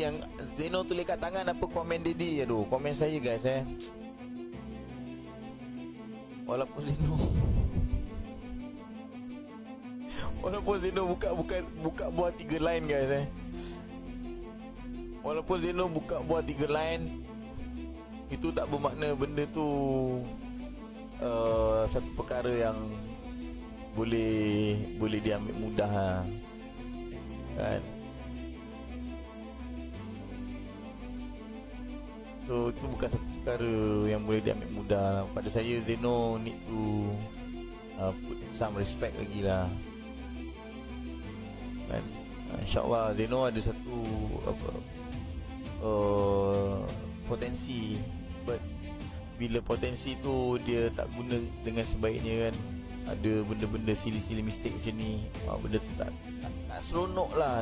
yang Zeno tulis kat tangan apa komen Dedi. Aduh, komen saya guys Walaupun Zeno buka buah 3 line guys Walaupun Zeno buka buah 3 line, itu tak bermakna benda tu satu perkara yang boleh diambil mudah kan. So itu bukan satu perkara yang boleh diambil mudah. Pada saya Zeno need to put some respect lagi lah kan. InsyaAllah Zeno ada satu potensi, but bila potensi tu dia tak guna dengan sebaiknya kan, ada benda-benda silly mistake macam ni, benda tu tak seronok lah.